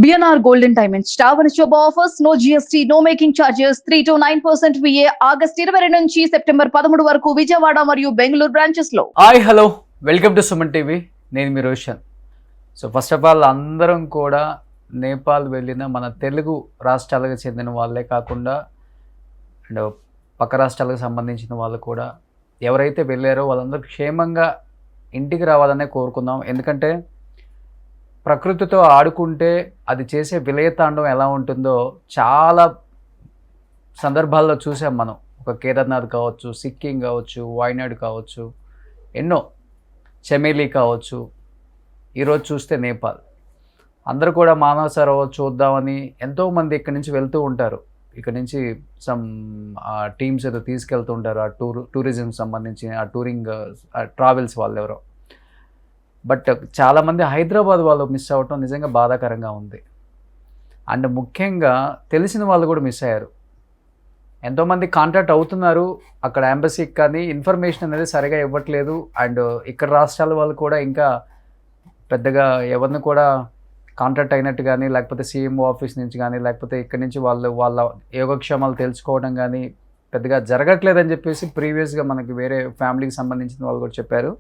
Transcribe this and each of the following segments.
BNR Golden Diamonds. Tavern Shop offers no GST, no making charges, 3 to 9% VA August 22 నుంచి September 13 వరకు విజయవాడ మరియు Bengaluru branches లో. Hi hello welcome to Suman TV. నేను మీ Roshan. So first of all అందరం కూడా నేపాల్ వెళ్ళిన మన తెలుగు రాష్ట్రాలకు చెందిన వాళ్ళే కాకుండా అండ్ పక్క రాష్ట్రాలకు సంబంధించిన వాళ్ళు కూడా ఎవరైతే వెళ్ళారో వాళ్ళందరూ క్షేమంగా ఇంటికి రావాలనే కోరుకుందాం. ఎందుకంటే ప్రకృతితో ఆడుకుంటే అది చేసే విలయతాండం ఎలా ఉంటుందో చాలా సందర్భాల్లో చూసాం మనం. ఒక కేదార్నాథ్ కావచ్చు, సిక్కిం కావచ్చు, వాయనాడ్ కావచ్చు, ఎన్నో చమేలి కావచ్చు, ఈరోజు చూస్తే నేపాల్. అందరూ కూడా మానవ సరోవర్ చూద్దామని ఎంతోమంది ఇక్కడి నుంచి వెళ్తూ ఉంటారు. ఇక్కడ నుంచి సమ్ టీమ్స్ ఏదో తీసుకెళ్తూ ఉంటారు, ఆ టూరిజం సంబంధించి ఆ టూరింగ్ ట్రావెల్స్ వాళ్ళు ఎవరో. బట్ చాలామంది హైదరాబాద్ వాళ్ళు మిస్ అవ్వటం నిజంగా బాధాకరంగా ఉంది. అండ్ ముఖ్యంగా తెలిసిన వాళ్ళు కూడా మిస్ అయ్యారు. ఎంతోమంది కాంటాక్ట్ అవుతున్నారు అక్కడ ఎంబసీకి, కానీ ఇన్ఫర్మేషన్ అనేది సరిగా ఇవ్వట్లేదు. అండ్ ఇక్కడ రాష్ట్రాల వాళ్ళు కూడా ఇంకా పెద్దగా ఎవరిని కూడా కాంటాక్ట్ అయినట్టు కానీ, లేకపోతే సీఎంఓ ఆఫీస్ నుంచి కానీ, లేకపోతే ఇక్కడి నుంచి వాళ్ళ యోగక్షేమాలు తెలుసుకోవడం కానీ పెద్దగా జరగట్లేదని చెప్పేసి ప్రీవియస్గా మనకి వేరే ఫ్యామిలీకి సంబంధించిన వాళ్ళు కూడా చెప్పారు.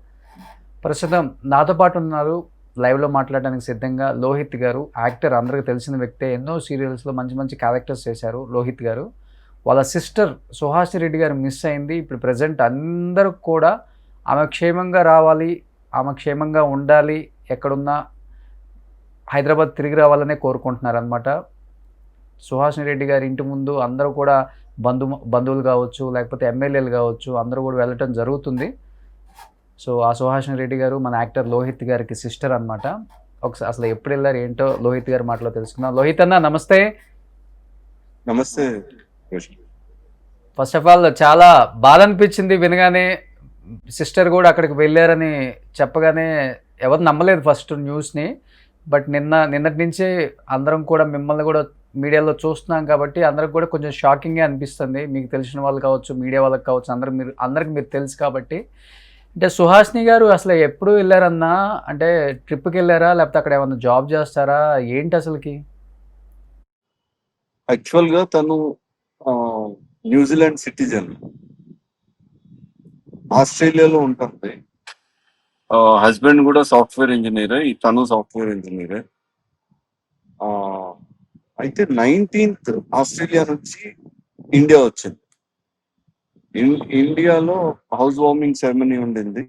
ప్రస్తుతం నాతో పాటు ఉన్నారు లైవ్లో మాట్లాడడానికి సిద్ధంగా లోహిత్ గారు. యాక్టర్, అందరికీ తెలిసిన వ్యక్తే, ఎన్నో సీరియల్స్లో మంచి మంచి క్యారెక్టర్స్ చేశారు లోహిత్ గారు. వాళ్ళ సిస్టర్ సుహాసిని రెడ్డి గారు మిస్ అయింది. ఇప్పుడు ప్రజెంట్ అందరూ కూడా ఆమె క్షేమంగా రావాలి, ఆమె క్షేమంగా ఉండాలి, ఎక్కడున్నా హైదరాబాద్ తిరిగి రావాలనే కోరుకుంటున్నారు అనమాట. సుహాసిని రెడ్డి గారి ఇంటి ముందు అందరూ కూడా బంధువులు కావచ్చు, లేకపోతే ఎమ్మెల్యేలు కావచ్చు, అందరూ కూడా వెళ్ళటం జరుగుతుంది. సో ఆ సుహాసిని రెడ్డి గారు మన యాక్టర్ లోహిత్ గారికి సిస్టర్ అనమాట. ఒకసారి అసలు ఎప్పుడు వెళ్ళారు ఏంటో లోహిత్ గారి మాటలో తెలుసుకుందాం. లోహిత్ అన్న నమస్తే. నమస్తే. ఫస్ట్ ఆఫ్ ఆల్ చాలా బాధ అనిపించింది వినగానే, సిస్టర్ కూడా అక్కడికి వెళ్ళారని చెప్పగానే ఎవరు నమ్మలేదు ఫస్ట్ న్యూస్ని. బట్ నిన్నటి నుంచే అందరం కూడా మిమ్మల్ని కూడా మీడియాలో చూస్తున్నాం కాబట్టి అందరికి కూడా కొంచెం షాకింగ్గా అనిపిస్తుంది. మీకు తెలిసిన వాళ్ళు కావచ్చు, మీడియా వాళ్ళకి కావచ్చు, అందరికి మీరు తెలుసు కాబట్టి. అంటే సుహాసిని గారు అసలు ఎప్పుడు వెళ్ళారన్నా, అంటే ట్రిప్కి వెళ్ళారా, లేకపోతే అక్కడ ఏమన్నా జాబ్ చేస్తారా, ఏంటి అసలుకి? యాక్చువల్గా తను న్యూజిలాండ్ సిటిజన్, ఆస్ట్రేలియాలో ఉంటుంది. హస్బెండ్ కూడా సాఫ్ట్వేర్ ఇంజనీరే, తను సాఫ్ట్వేర్ ఇంజనీరే. అయితే 19th ఆస్ట్రేలియా నుంచి ఇండియా వచ్చింది. ఇండియాలో హౌస్ వార్మింగ్ సెరమనీ ఉండింది,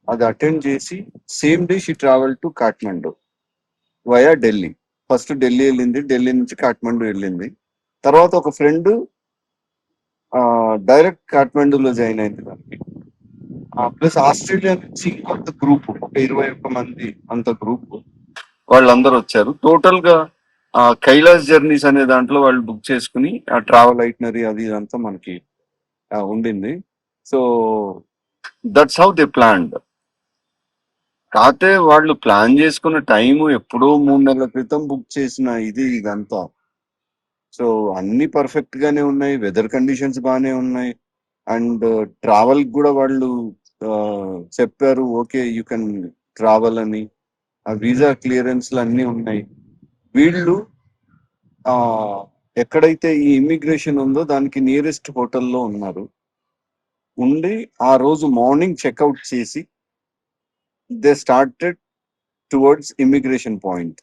అది అటెండ్ చేసి same day she travel to Kathmandu via Delhi. First Delhi వెళ్ళింది, ఢిల్లీ నుంచి కాఠ్మండు వెళ్ళింది. తర్వాత ఒక ఫ్రెండ్ డైరెక్ట్ కాఠ్మండూలో జాయిన్ అయింది దానికి. ప్లస్ ఆస్ట్రేలియా నుంచి ఇంకొంత గ్రూప్, ఒక 21 మంది అంత గ్రూప్ వాళ్ళందరూ వచ్చారు. టోటల్ గా కైలాస్ జర్నీస్ అనే దాంట్లో వాళ్ళు బుక్ చేసుకుని ఆ ట్రావెల్ ఐటనరీ అది ఇదంతా మనకి ఉండింది. So that's how they planned. కాకపోతే వాళ్ళు ప్లాన్ చేసుకున్న టైము ఎప్పుడో 3 నెలల క్రితం బుక్ చేసిన ఇదంతా. సో అన్ని పర్ఫెక్ట్ గానే ఉన్నాయి, వెదర్ కండిషన్స్ బాగానే ఉన్నాయి, అండ్ ట్రావెల్ కూడా వాళ్ళు చెప్పారు ఓకే యూ కెన్ ట్రావెల్ అని. ఆ వీసా క్లియరెన్స్లు అన్నీ ఉన్నాయి. వీళ్ళు ఎక్కడైతే ఈ ఇమ్మిగ్రేషన్ ఉందో దానికి నియరెస్ట్ హోటల్లో ఉన్నారు. ఉండి ఆ రోజు మార్నింగ్ చెక్అవుట్ చేసి they started towards immigration point.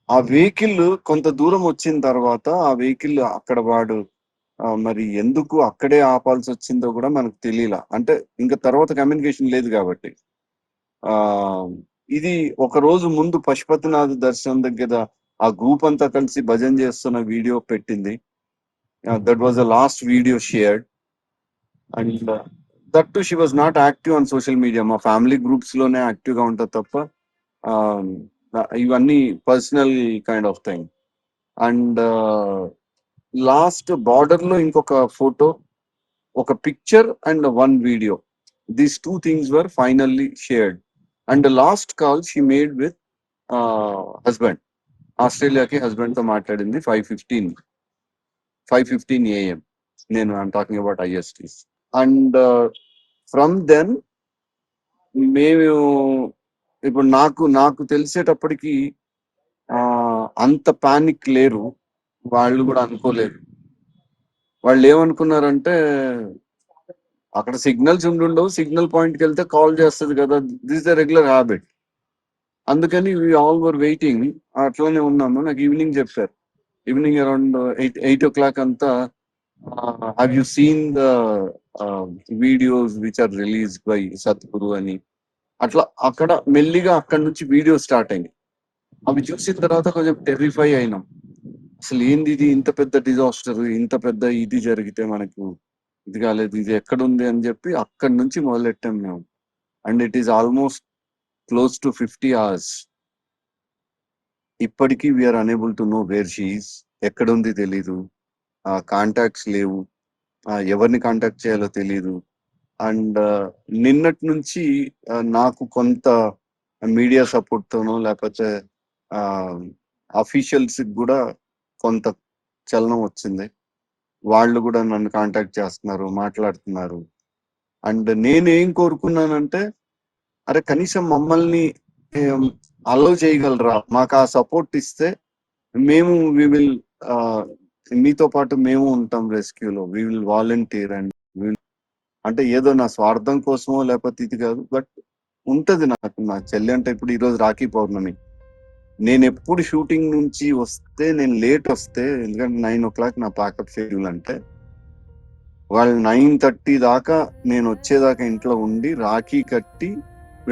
ఆ వెహికల్ కొంత దూరం వచ్చిన తర్వాత ఆ వెహికల్ అక్కడ వాడు మరి ఎందుకు అక్కడే ఆపాల్సి వచ్చిందో కూడా మనకు తెలియలా. అంటే ఇంకా తర్వాత కమ్యూనికేషన్ లేదు కాబట్టి. ఇది ఒక రోజు ముందు పశుపతినాథ్ దర్శనం దగ్గర ఆ గ్రూప్ అంతా కలిసి భజన చేస్తున్న వీడియో పెట్టింది. That was the last video shared. And that to she was not active on social media. మా ఫ్యామిలీ గ్రూప్స్ లోనే యాక్టివ్ గా ఉంటుంది తప్ప ఇవన్నీ personal kind of thing. And last border లో ఇంకొక ఫోటో, ఒక picture and 1 video, these 2 things were finally shared. And last call she made with husband. ఆస్ట్రేలియాకి హస్బెండ్ తో మాట్లాడింది 5:15 AM. నేను I'm talking about ISTs. And from then మేము ఇప్పుడు నాకు తెలిసేటప్పటికి అంత పానిక్ లేరు, వాళ్ళు కూడా అనుకోలేరు. వాళ్ళు ఏమనుకున్నారంటే అక్కడ సిగ్నల్స్ ఉండుండవు, సిగ్నల్ పాయింట్కి వెళ్తే కాల్ చేస్తుంది కదా, దిస్ ద రెగ్యులర్ హ్యాబిట్. అందుకని వి ఆల్ వర్ వెయిటింగ్, అట్లానే ఉన్నాము. నాకు ఈవినింగ్ చెప్పారు, ఈవినింగ్ అరౌండ్ 8 o'clock అంతా, have you seen the videos which are release by Sadhguru అని. అట్లా అక్కడ మెల్లిగా అక్కడ నుంచి వీడియో స్టార్ట్ అయింది. అవి చూసిన తర్వాత కొంచెం టెర్రిఫై అయినాం. అసలు ఏంది ఇది, ఇంత పెద్ద డిజాస్టర్, ఇంత పెద్ద ఇది జరిగితే మనకు ఇది కాలేదు, ఇది ఎక్కడుంది అని చెప్పి అక్కడి నుంచి మొదలెట్టాం మేము. And it is almost close to 50 hours. ఇప్పటికీ we are unable to know where she is. ఎక్కడుంది తెలీదు, కాంటాక్ట్స్ లేవు, ఎవరిని కాంటాక్ట్ చేయాలో తెలీదు. అండ్ నిన్నటి నుంచి నాకు కొంత మీడియా సపోర్ట్ తోనో లేకపోతే అఫీషియల్స్ కూడా కొంత చలనం వచ్చింది. వాళ్ళు కూడా నన్ను కాంటాక్ట్ చేస్తున్నారు, మాట్లాడుతున్నారు. అండ్ నేను ఏం కోరుకున్నానంటే, అరే కనీసం మమ్మల్ని అలౌ చేయగలరా, మాకు ఆ సపోర్ట్ ఇస్తే మేము వి విల్ మీతో పాటు మేము ఉంటాం రెస్క్యూలో, వి విల్ వాలంటీర్. అండ్ అంటే ఏదో నా స్వార్థం కోసమో లేకపోతే ఇది కాదు, బట్ ఉంటది నాకు. నా చెల్లి అంటే ఇప్పుడు ఈరోజు రాఖీ పౌర్ణమి, నేను ఎప్పుడు షూటింగ్ నుంచి వస్తే, నేను లేట్ వస్తే, ఎందుకంటే 9 o'clock నా ప్యాకప్ షెడ్యూల్ అంటే, వాళ్ళు 9:30 దాకా నేను వచ్చేదాకా ఇంట్లో ఉండి రాఖీ కట్టి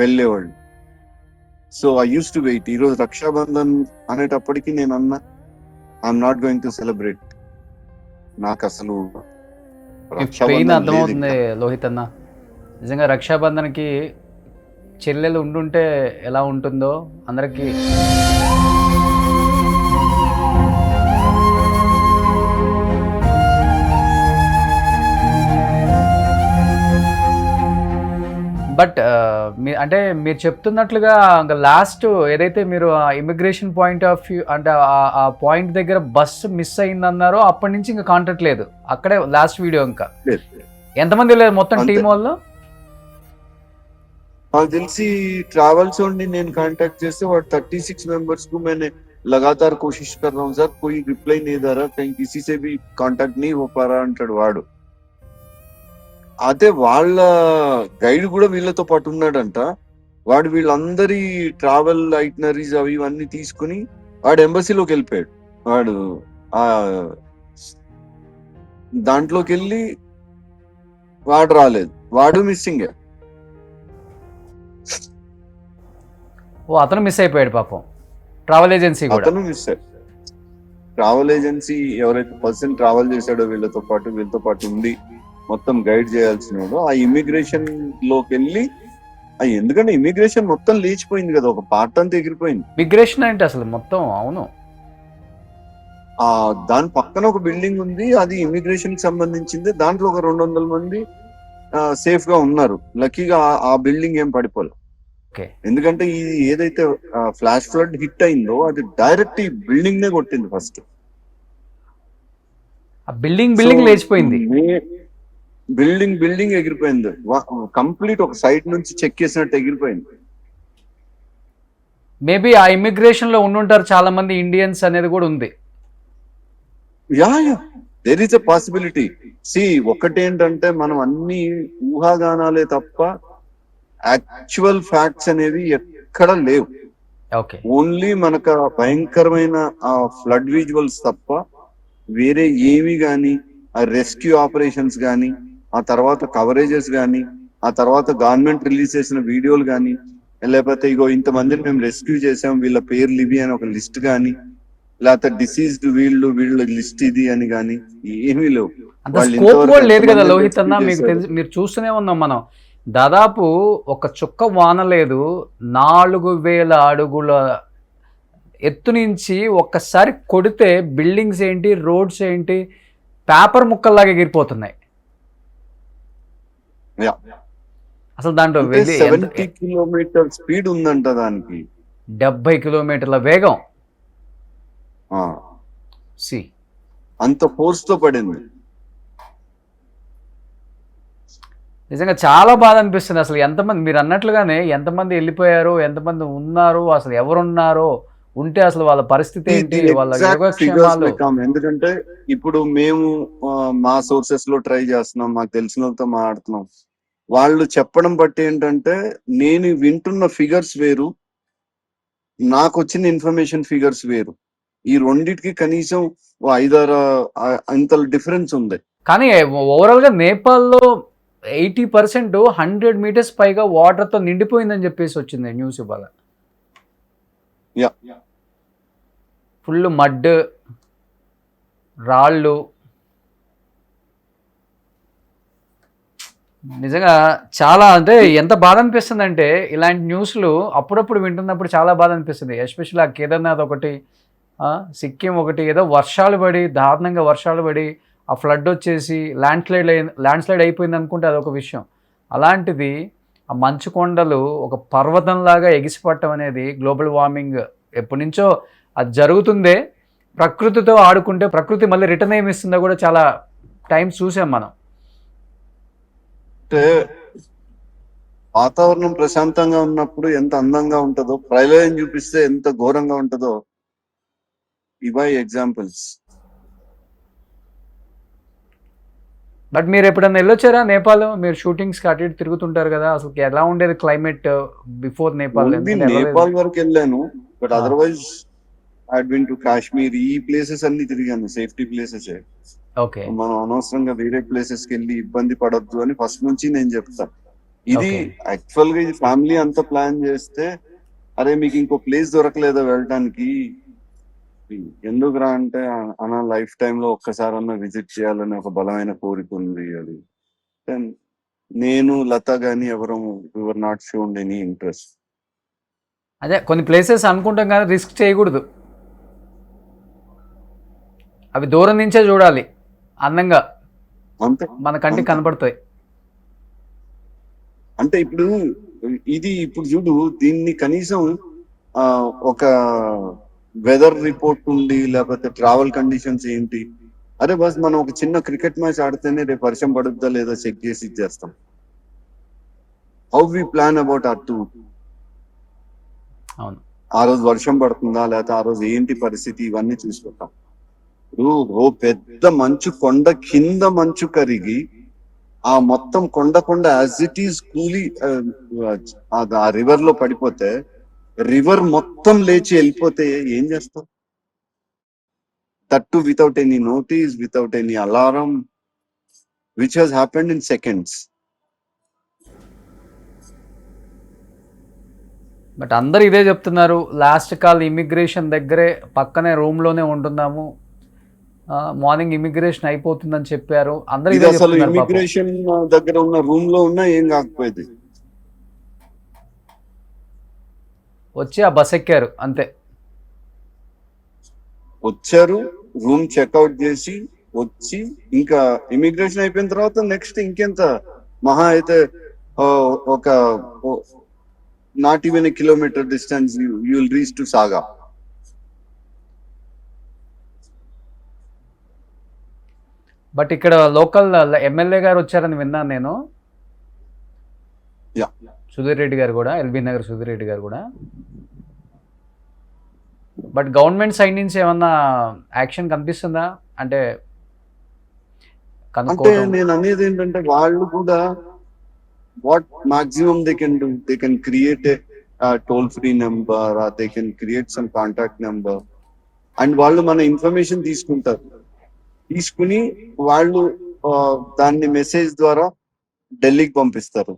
వెళ్ళేవాళ్ళు. So I use to wait. ఈరోజు రక్షాబంధన్ అనేటప్పటికి నేను అన్నా, I'm not going to celebrate. నాకు అసలు పెయిన్ అర్థమవుతుంది లోహిత్ అన్న. నిజంగా రక్షాబంధన్కి చెల్లెలు ఉండుంటే ఎలా ఉంటుందో అందరికీ. బట్ అంటే మీరు చెప్తున్నట్లుగా ఇంకా లాస్ట్ ఏదైతే మీరు ఇమిగ్రేషన్ పాయింట్ ఆఫ్ వ్యూ అంటే ఆ పాయింట్ దగ్గర బస్సు మిస్ అయిందన్నారో అప్పటి నుంచి ఇంకా కాంటాక్ట్ లేదు, అక్కడే లాస్ట్ వీడియో. ఇంకా ఎంతమంది వెళ్ళారు మొత్తం టీం వాళ్ళు? నాకు తెలిసి ट्रैवल्स वाले నేను कांटेक्ट చేస్తే వాడు 36 members को मैंने लगातार कोशिश कर रहा हूँ सर, कोई रिप्लाई नहीं दे रहा, कहीं किसी से भी कांटेक्ट नहीं हो पा रहा అంటాడు వాడు. అదే వాళ్ళ గైడ్ కూడా వీళ్ళతో పాటు ఉన్నాడంట. వాడు వీళ్ళందరి ట్రావెల్ ఐటనరీస్ అవి ఇవన్నీ తీసుకుని వాడు ఎంబసీలోకి వెళ్ళిపోయాడు. వాడు ఆ దాంట్లోకి వెళ్ళి వాడు రాలేదు, వాడు మిస్సింగ్. ఓ అతను మిస్ అయిపోయాడు పాపం. ట్రావెల్ ఏజెన్సీ కూడా అతను మిస్ అయ్యాడు. ట్రావెల్ ఏజెన్సీ ఎవరైతే పర్సన్ ట్రావెల్ చేశాడో వీళ్ళతో పాటు ఉండి మొత్తం గైడ్ చేయాల్సిన వాడు ఆ ఇమిగ్రేషన్ లోకి వెళ్ళి, ఎందుకంటే ఇమిగ్రేషన్ మొత్తం లేచిపోయింది కదా, ఒక పార్ట్ అంతా ఎగిరిపోయింది. ఇమిగ్రేషన్ అంటే అసలు మొత్తం అవును. దాని పక్కన ఒక బిల్డింగ్ ఉంది, అది ఇమిగ్రేషన్ కి సంబంధించింది. దాంట్లో ఒక 200 మంది సేఫ్ గా ఉన్నారు. లక్కీగా ఆ బిల్డింగ్ ఏం పడిపోలేదు. ఎందుకంటే ఇది ఏదైతే ఫ్లాష్ ఫ్లడ్ హిట్ అయిందో అది డైరెక్ట్ ఈ బిల్డింగ్ నే కొట్టింది. ఫస్ట్ బిల్డింగ్ లేచిపోయింది, బిల్డింగ్ ఎగిరిపోయింది కంప్లీట్. ఒక సైడ్ నుంచి చెక్ చేసినట్టు ఎగిరిపోయింది. మేబీ ఆ ఇమిగ్రేషన్ లో ఉండుంటారు చాలా మంది ఇండియన్స్ అనేది కూడా ఉంది. Yeah there is a possibility. ఒకటేంటంటే మనం అన్ని ఊహాగానాలే తప్ప యాక్చువల్ ఫ్యాక్ట్స్ అనేవి ఎక్కడ లేవు. ఓన్లీ మనకు భయంకరమైన ఆ ఫ్లడ్ విజువల్స్ తప్ప వేరే ఏమి గాని, ఆ రెస్క్యూ ఆపరేషన్స్ గాని, ఆ తర్వాత కవరేజెస్ గాని, ఆ తర్వాత గవర్నమెంట్ రిలీజ్ చేసిన వీడియోలు గాని, లేకపోతే ఇగో ఇంతమందిని మేము రెస్క్యూ చేసాం వీళ్ళ పేర్లు ఇవి అని ఒక లిస్ట్ గాని, లేకపోతే డిసీజ్డ్ వీళ్ళ లిస్ట్ ఇది అని గాని ఏమీ లేవు. లేదు కదా లోహిత్ అన్న, మీకు తెలుసు, మీరు చూస్తూనే ఉన్నాం మనం. దాదాపు ఒక చుక్క వాన లేదు, 4000 అడుగుల ఎత్తు నుంచి ఒక్కసారి కొడితే బిల్డింగ్స్ ఏంటి, రోడ్స్ ఏంటి, పేపర్ ముక్కల్లాగా ఎగిరిపోతున్నాయి. అసలు దాంట్లో 70 కిలోమీటర్ స్పీడ్ ఉందంట, దానికి 70 కిలోమీటర్ల వేగం. అంత ఫోర్స్ తో పడింది. నిజంగా చాలా బాధ అనిపిస్తుంది. అసలు ఎంతమంది, మీరు అన్నట్లుగానే ఎంతమంది వెళ్ళిపోయారో, ఎంతమంది ఉన్నారో, అసలు ఎవరున్నారో ఉంటే అసలు వాళ్ళ పరిస్థితి ఏంటి, వాళ్ళ ఫిగర్స్ యోగక్షేమాలు? ఎందుకంటే ఇప్పుడు మేము మా సోర్సెస్ లో ట్రై చేస్తున్నాం, మాకు తెలిసిన వాళ్ళతో మాట్లాడుతున్నాం. వాళ్ళు చెప్పడం బట్టి ఏంటంటే నేను వింటున్న ఫిగర్స్ వేరు, నాకు వచ్చిన ఇన్ఫర్మేషన్ ఫిగర్స్ వేరు. ఈ రెండిటికి కనీసం 5-6 ఇంత డిఫరెన్స్ ఉంది. కానీ ఓవరాల్ గా నేపాల్లో 80% 100 మీటర్స్ పైగా వాటర్ తో నిండిపోయిందని చెప్పేసి వచ్చింది న్యూస్ ఇవాళ. యా ఫుల్ మడ్, రాళ్ళు. నిజంగా చాలా, అంటే ఎంత బాధ అనిపిస్తుంది అంటే ఇలాంటి న్యూస్లు అప్పుడప్పుడు వింటున్నప్పుడు చాలా బాధ అనిపిస్తుంది. ఎస్పెషల్లీ ఆ కేదార్నాథ్ ఒకటి, సిక్కిం ఒకటి, ఏదో వర్షాలు పడి దారుణంగా వర్షాలు పడి ఆ ఫ్లడ్ వచ్చేసి ల్యాండ్ స్లైడ్ అయిపోయింది అనుకుంటే అదొక విషయం. అలాంటిది ఆ మంచు కొండలు ఒక పర్వతంలాగా ఎగిసిపట్టడం అనేది గ్లోబల్ వార్మింగ్ ఎప్పటి నుంచో అది జరుగుతుందే. ప్రకృతితో ఆడుకుంటే ప్రకృతి మళ్ళీ రిటర్న్ ఏమి ఇస్తుందో కూడా చాలా టైమ్స్ చూసాం మనం. అంటే వాతావరణం ప్రశాంతంగా ఉన్నప్పుడు ఎంత అందంగా ఉంటుందో, ప్రళయం చూపిస్తే ఎంత ఘోరంగా ఉంటుందో ఇవై ఎగ్జాంపుల్స్. బట్ మీరు ఎప్పుడన్నా వెళ్ళొచ్చారా నేపాల్? మీరు షూటింగ్స్కి అటు ఇటు తిరుగుతుంటారు కదా, అసలు ఎలా ఉండేది క్లైమేట్ బిఫోర్ నేపాల్? నేపాల్ వరకు వెళ్ళాను, but otherwise I been to Kashmir. ఈ ప్లేసెస్ అన్ని తిరిగాను, సేఫ్టీ ప్లేసెస్. ఓకే, మనం అనవసరంగా వేరే ప్లేసెస్ కి వెళ్ళి ఇబ్బంది పడొద్దు అని ఫస్ట్ నుంచి నేను చెప్తాను. ఇది యాక్చువల్ గా ఇది ఫ్యామిలీ అంతా ప్లాన్ చేస్తే, అరే మీకు ఇంకో ప్లేస్ దొరకలేదా వెళ్ళటానికి, ఎందుకు రా అంటే అన్న లైఫ్ టైమ్ లో ఒక్కసారన్నా విజిట్ చేయాలని ఒక బలమైన కోరిక ఉంది. అది నేను లత గాని ఎవరు నాట్ షోన్ ఎనీ ఇంట్రెస్ట్. అదే కొన్ని ప్లేసెస్ అనుకుంటాం కానీ రిస్క్ చేయకూడదు. అవి దూరం నుంచే చూడాలి, అందంగా అంతే మన కంటికి కనపడతాయి. అంటే ఇప్పుడు చూడు, దీన్ని కనీసం ఒక వెదర్ రిపోర్ట్ ఉండి, లేకపోతే ట్రావెల్ కండిషన్స్ ఏంటి, అరే బస్ మనం ఒక చిన్న క్రికెట్ మ్యాచ్ ఆడితేనే రేపు వర్షం పడుద్దా లేదా చెక్ చేసి ఇచ్చేస్తాం. How we plan about our tour. అవును, ఆ రోజు వర్షం పడుతుందా, లేకపోతే ఆ రోజు ఏంటి పరిస్థితి, ఇవన్నీ చూసుకుంటాం. ఓ పెద్ద మంచు కొండ కింద మంచు కరిగి ఆ మొత్తం కొండ యాజ్ ఇట్ ఈస్ కూలి ఆ రివర్ లో పడిపోతే, రివర్ మొత్తం లేచి వెళ్ళిపోతే ఏం చేస్తాం? That without any notice, without any alarm, which has happened in seconds. But అందరు ఇదే చెప్తున్నారు. లాస్ట్ కాల్ ఇమిగ్రేషన్ దగ్గరే, పక్కనే రూమ్లోనే ఉంటున్నాము, మార్నింగ్ ఇమిగ్రేషన్ అయిపోతుందని చెప్పారు. అందరూ ఇదే అసలు చెప్తున్నారు. ఇమిగ్రేషన్ దగ్గర ఉన్న రూమ్ లో ఉన్నా ఏం కాకపోయేది, వచ్చి ఆ బస్ ఎక్కారు అంతే. వచ్చారు, రూమ్ చెక్అవుట్ చేసి వచ్చి, ఇంకా ఇమిగ్రేషన్ అయిపోయిన తర్వాత నెక్స్ట్ ఇంకెంత మహా అయితే ఒక not even a kilometer distance you will reach to Saga. But ఇక్కడ లోకల్ ఎమ్మెల్యే గారు వచ్చారని విన్నాను నేను, సుధీర్ రెడ్డి గారు కూడా, ఎల్బీ నగర్ సుధీర్ రెడ్డి గారు కూడా. బట్ గవర్నమెంట్ సైడ్ నుంచి ఏమన్నా యాక్షన్ కనిపిస్తుందా? అంటే నేను అనేది ఏంటంటే, వాళ్ళు కూడా what maximum they can do, they can create a toll free number, they can create some contact number, and వాళ్ళు మన ఇన్ఫర్మేషన్ తీసుకుని వాళ్ళు దాన్ని మెసేజ్ ద్వారా ఢిల్లీకి పంపిస్తారు,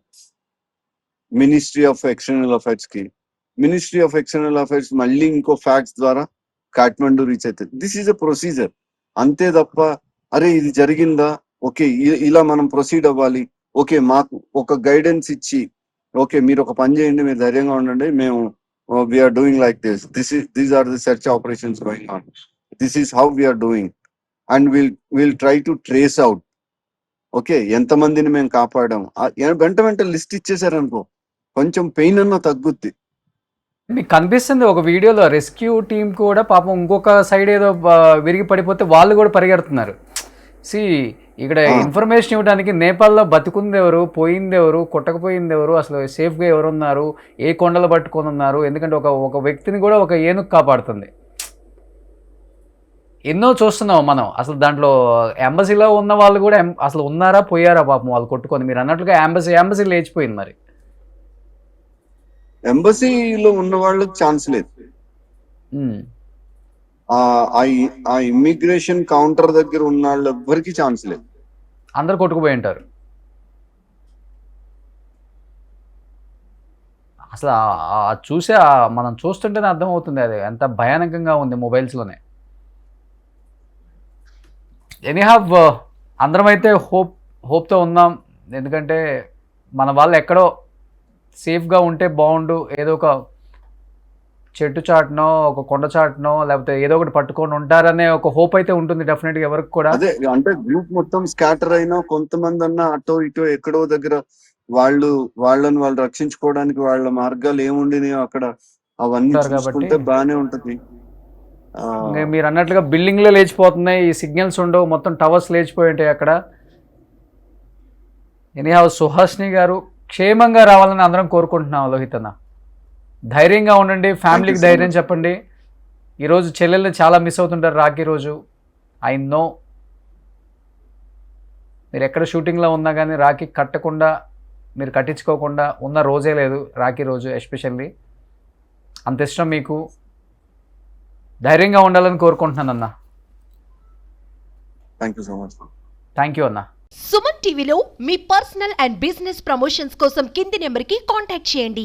మినిస్ట్రీ ఆఫ్ ఎక్స్టర్నల్ అఫైర్స్ కి. మినిస్ట్రీ ఆఫ్ ఎక్స్టర్నల్ అఫైర్స్ మళ్ళీ ఇంకో ఫ్యాక్స్ ద్వారా కాఠ్మండూ రీచ్ అవుతుంది. దిస్ ఈజ్ అ ప్రొసీజర్, అంతే తప్ప అరే ఇది జరిగిందా, ఓకే ఇలా మనం ప్రొసీడ్ అవ్వాలి, ఓకే మాకు ఒక గైడెన్స్ ఇచ్చి, ఓకే మీరు ఒక పని చేయండి, మీరు ధైర్యంగా ఉండండి, మేము we are doing like these are the search operations going on, this is how we are doing, and will try to trace out, okay ఎంతమందిని మేము కాపాడాం, వెంట లిస్ట్ ఇచ్చేసారనుకో కొంచెం పెయిన్ అన్న తగ్గుద్ది. మీకు కనిపిస్తుంది ఒక వీడియోలో రెస్క్యూ టీం కూడా పాపం ఇంకొక సైడ్ ఏదో విరిగి పడిపోతే వాళ్ళు కూడా పరిగెడుతున్నారు. సి ఇక్కడ ఆ. ఇన్ఫర్మేషన్ ఇవ్వడానికి నేపాల్లో బతికుంది ఎవరు, పోయింది ఎవరు, కొట్టకపోయింది ఎవరు, అసలు సేఫ్గా ఎవరు ఉన్నారు, ఏ కొండలు పట్టుకొని ఉన్నారు, ఎందుకంటే ఒక వ్యక్తిని కూడా ఒక ఏనుగు కాపాడుతుంది. ఎన్నో చూస్తున్నాం మనం. అసలు దాంట్లో ఎంబసీలో ఉన్న వాళ్ళు కూడా అసలు ఉన్నారా పోయారా పాపం వాళ్ళు కొట్టుకొని. మీరు అన్నట్లుగా ఎంబసీ లేచిపోయింది మరి. ఎంబసీలో ఉన్న వాళ్ళకి ఛాన్స్ లేదు. ఉమ్. ఆ ఇమ్మిగ్రేషన్ కౌంటర్ దగ్గర ఉన్న వాళ్ళు ఎవ్వరికి ఛాన్స్ లేదు. అందరు కొట్టుకుపోయి ఉంటారు. అసలు చూసే మనం చూస్తుంటేనే అర్థమవుతుంది అది ఎంత భయానకంగా ఉంది మొబైల్స్లోనే. ఎనీహావ్ అందరం అయితే హోప్తో ఉన్నాం. ఎందుకంటే మన వాళ్ళు ఎక్కడో సేఫ్గా ఉంటే బాగుండు. ఏదో ఒక చెట్టు చాటునో ఒక కొండ చాటునో లేకపోతే ఏదో ఒకటి పట్టుకొని ఉంటారనే ఒక హోప్ అయితే ఉంటుంది డెఫినెట్గా ఎవరికి కూడా. అదే అంటే గ్రూప్ మొత్తం స్కాటర్ అయినా కొంతమంది అన్నా అటో ఇటో ఎక్కడో దగ్గర వాళ్ళని వాళ్ళు రక్షించుకోవడానికి వాళ్ళ మార్గాలు ఏముండినాయో అక్కడ అవన్నీ ఉంటారు కాబట్టి. చూసుకుంటే బానే ఉంటది. ఇంకా మీరు అన్నట్లుగా బిల్డింగ్లే లేచిపోతున్నాయి, ఈ సిగ్నల్స్ ఉండవు, మొత్తం టవర్స్ లేచిపోయి ఉంటాయి అక్కడ. ఎనీహావ్ సుహాసిని గారు క్షేమంగా రావాలని అందరం కోరుకుంటున్నాం. లోహిత్ అన్న ధైర్యంగా ఉండండి, ఫ్యామిలీకి ధైర్యం చెప్పండి. ఈరోజు చెల్లెల్ని చాలా మిస్ అవుతుంటారు రాఖీ రోజు. ఐ నో మీరు ఎక్కడ షూటింగ్లో ఉన్నా కానీ రాఖీ కట్టకుండా మీరు కట్టించుకోకుండా ఉన్న రోజే లేదు. రాఖీ రోజు ఎస్పెషల్లీ అంత ఇష్టం మీకు. ధైర్యంగా ఉండాలని కోరుకుంటున్నాను అన్న. Thank you so much. Thank you అన్న. సుమన్ టీవీలో మీ పర్సనల్ అండ్ బిజినెస్ ప్రమోషన్స్ కోసం కింది నెంబర్కి కాంటాక్ట్ చేయండి.